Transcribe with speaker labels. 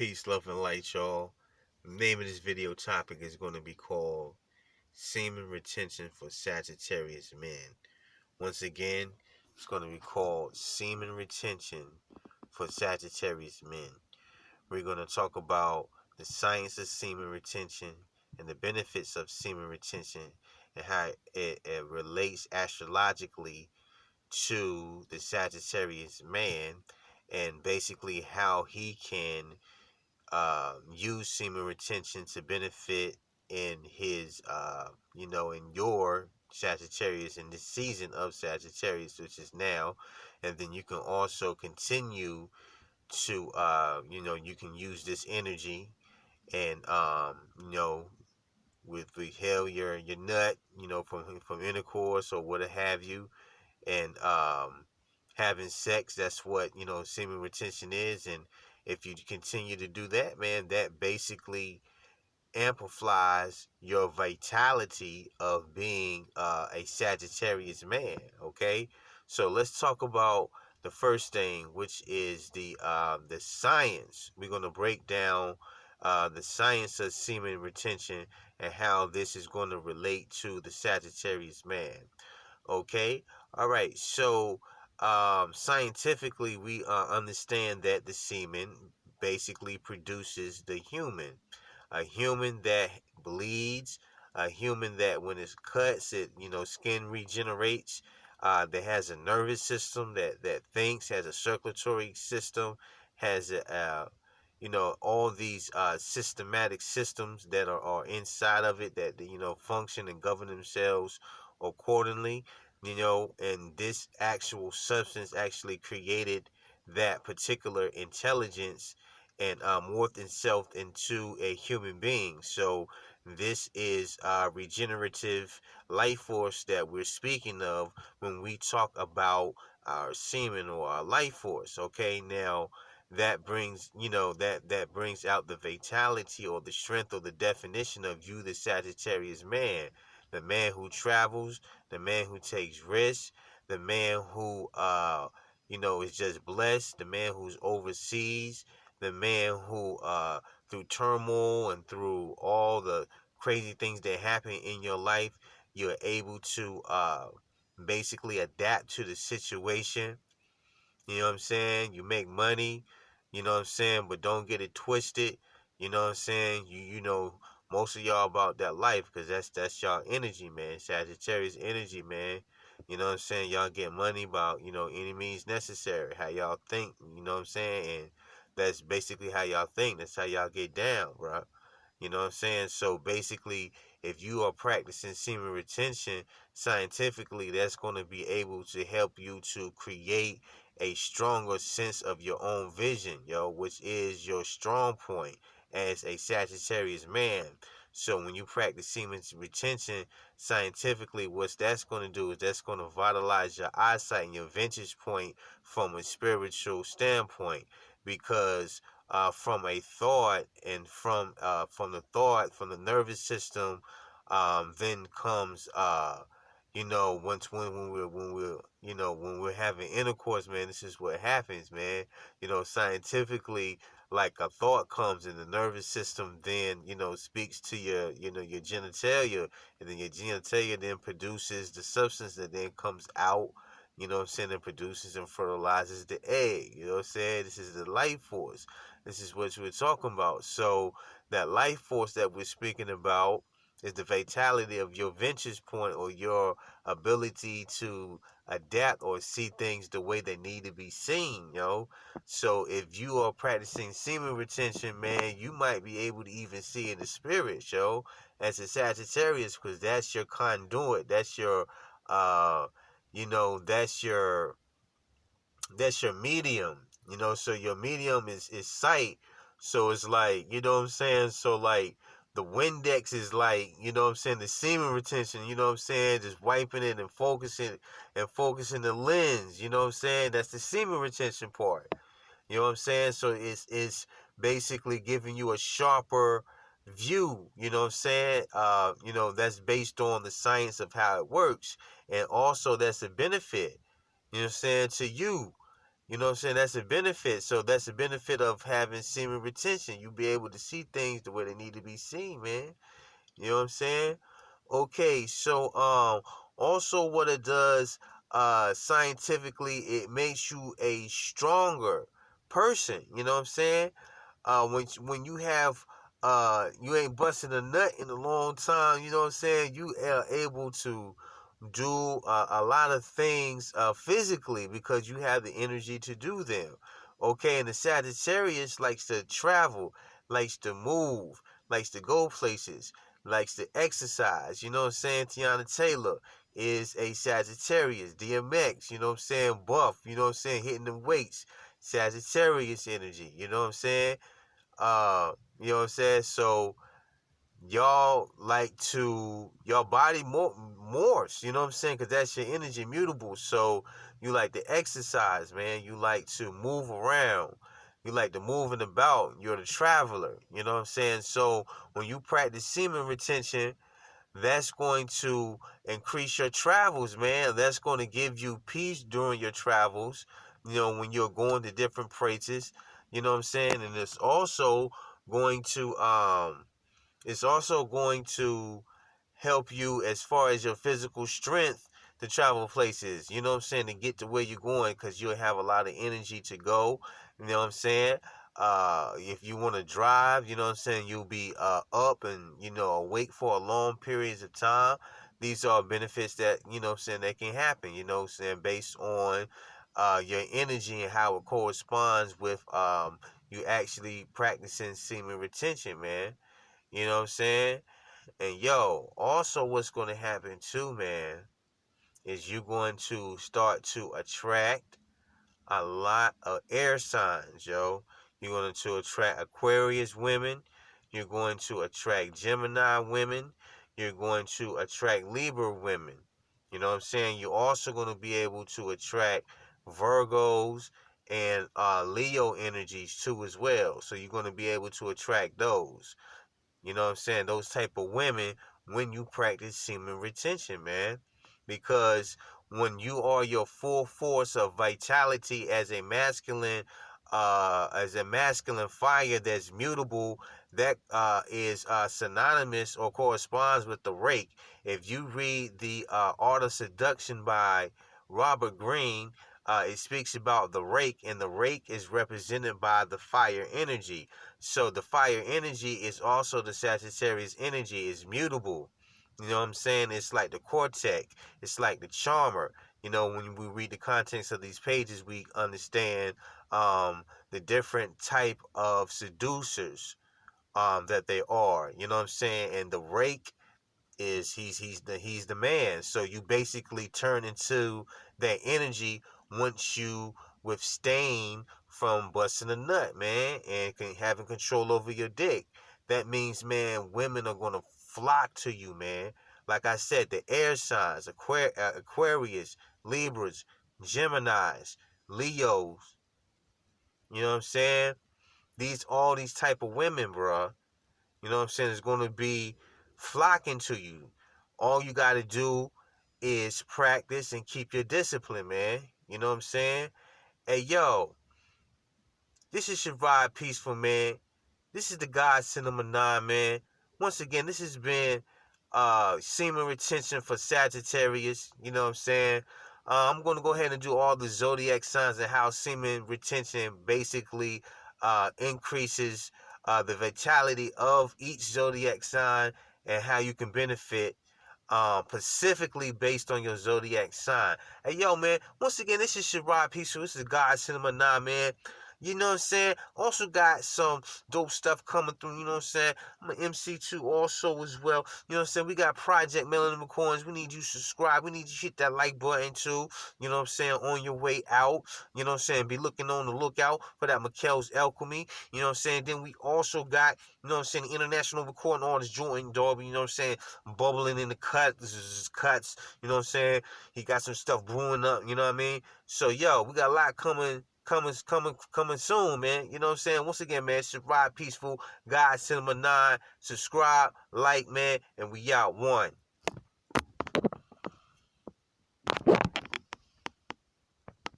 Speaker 1: Peace, love, and light, y'all. The name of this video topic is going to be called Semen Retention for Sagittarius Men. Once again, it's going to be called Semen Retention for Sagittarius Men. We're going to talk about the science of semen retention and the benefits of semen retention and how it relates astrologically to the Sagittarius man, and basically how he can use semen retention to benefit in his, in your Sagittarius, in this season of Sagittarius, which is now. And then you can also continue to, you can use this energy and, withheld your nut, from intercourse or what have you, and having sex. That's what semen retention is. And if you continue to do that, man, that basically amplifies your vitality of being a Sagittarius man. Okay, so let's talk about the first thing, which is the science. We're going to break down the science of semen retention and how this is going to relate to the Sagittarius man. Okay, all right. So, scientifically, we understand that the semen basically produces the human, a human that bleeds, a human that when it cuts, skin regenerates. That has a nervous system that thinks, has a circulatory system, has all these systematic systems that are inside of it that function and govern themselves accordingly. And this actual substance actually created that particular intelligence and morphed itself into a human being. So this is regenerative life force that we're speaking of when we talk about our semen or our life force. Okay, now that brings that brings out the vitality or the strength or the definition of you, the Sagittarius man, the man who travels, the man who takes risks, the man who is just blessed, the man who's overseas, the man who through turmoil and through all the crazy things that happen in your life, you're able to basically adapt to the situation. You know what I'm saying? You make money, you know what I'm saying, but don't get it twisted. You know what I'm saying? Most of y'all about that life, because that's y'all energy, man. Sagittarius energy, man. You know what I'm saying? Y'all get money about, any means necessary. How y'all think, you know what I'm saying? And that's basically how y'all think. That's how y'all get down, bro. You know what I'm saying? So basically, if you are practicing semen retention scientifically, that's going to be able to help you to create a stronger sense of your own vision, which is your strong point as a Sagittarius man. So when you practice semen retention scientifically, what that's going to do is that's going to vitalize your eyesight and your vantage point from a spiritual standpoint, because from a thought and from the nervous system, then comes once when we're having intercourse, man, this is what happens, man. Scientifically, like a thought comes in the nervous system, then speaks to your genitalia, and then your genitalia then produces the substance that then comes out. You know what I'm saying? And produces and fertilizes the egg. You know what I'm saying? This is the life force. This is what we're talking about. So that life force that we're speaking about is the vitality of your vantage point, or your ability to adapt or see things the way they need to be seen. So if you are practicing semen retention, man, you might be able to even see in the spirit, as a Sagittarius, because that's your conduit. That's your that's your medium. So your medium is sight. So it's like, you know what I'm saying? So like the Windex is like, you know what I'm saying, the semen retention, you know what I'm saying, just wiping it and focusing the lens, you know what I'm saying? That's the semen retention part. You know what I'm saying? So it's basically giving you a sharper view, you know what I'm saying? That's based on the science of how it works. And also that's a benefit, you know what I'm saying, to you. You know what I'm saying? That's a benefit. So that's a benefit of having semen retention. You be able to see things the way they need to be seen, man. You know what I'm saying? Okay, so also what it does scientifically, it makes you a stronger person. You know what I'm saying? When you have you ain't busting a nut in a long time, you know what I'm saying? You are able to do a lot of things physically because you have the energy to do them. Okay, and the Sagittarius likes to travel, likes to move, likes to go places, likes to exercise. You know what I'm saying? Tiana Taylor is a Sagittarius. DMX, you know what I'm saying? Buff, you know what I'm saying? Hitting them weights. Sagittarius energy, you know what I'm saying? You know what I'm saying? So y'all like to your body morphs, you know what I'm saying? Because that's your energy mutable. So you like to exercise, man. You like to move around. You like to move and about. You're the traveler, you know what I'm saying? So when you practice semen retention, that's going to increase your travels, man. That's going to give you peace during your travels, you know, when you're going to different places, you know what I'm saying? And going to um it's also going to help you as far as your physical strength to travel places. You know what I'm saying? To get to where you're going, because you'll have a lot of energy to go. You know what I'm saying? If you want to drive, you know what I'm saying, you'll be up and, you know, awake for a long periods of time. These are benefits that, you know what I'm saying, that can happen, you know what I'm saying, based on your energy and how it corresponds with you actually practicing semen retention, man. You know what I'm saying? And yo, also what's going to happen too, man, is you're going to start to attract a lot of air signs, yo. You're going to attract Aquarius women. You're going to attract Gemini women. You're going to attract Libra women. You know what I'm saying? You're also going to be able to attract Virgos and Leo energies too as well. So you're going to be able to attract those. You know what I'm saying? Those type of women when you practice semen retention, man. Because when you are your full force of vitality as a masculine fire that's mutable, that is synonymous or corresponds with the rake. If you read the Art of Seduction by Robert Greene, it speaks about the rake, and the rake is represented by the fire energy. So the fire energy is also the Sagittarius energy. Is mutable. You know what I'm saying? It's like the Cortex. It's like the Charmer. You know, when we read the contents of these pages, we understand the different type of seducers that they are. You know what I'm saying? And the rake is he's the man. So you basically turn into that energy once you withstand from busting a nut, man, and having control over your dick. That means, man, women are gonna flock to you, man. Like I said, the air signs, Aquarius, Libras, Geminis, Leos. You know what I'm saying? All these type of women, bruh. You know what I'm saying? It's going to be flocking to you. All you got to do is practice and keep your discipline, man. You know what I'm saying? Hey, yo, this is your vibe peaceful, man. This is the God Cinema 9, man. Once again, this has been semen retention for Sagittarius. You know what I'm saying? I'm going to go ahead and do all the zodiac signs and how semen retention basically increases the vitality of each zodiac sign and how you can benefit specifically based on your zodiac sign. Hey, yo, man, once again, this is Sherrod Peaceful. This is God Cinema 9, man. You know what I'm saying? Also got some dope stuff coming through, you know what I'm saying? I'm an MC too also as well. You know what I'm saying? We got Project Melanin McCoins. We need you to subscribe. We need you to hit that like button too. You know what I'm saying? On your way out. You know what I'm saying? Be looking on the lookout for that Mikkel's Alchemy. You know what I'm saying? Then we also got, you know what I'm saying, the international recording artist Jordan Darby, you know what I'm saying? Bubbling in the cuts. You know what I'm saying? He got some stuff brewing up, you know what I mean? So yo, we got a lot coming soon, man. You know what I'm saying? Once again, man, Shabbat Peaceful, God Cinema 9. Subscribe, like, man, and we out. One.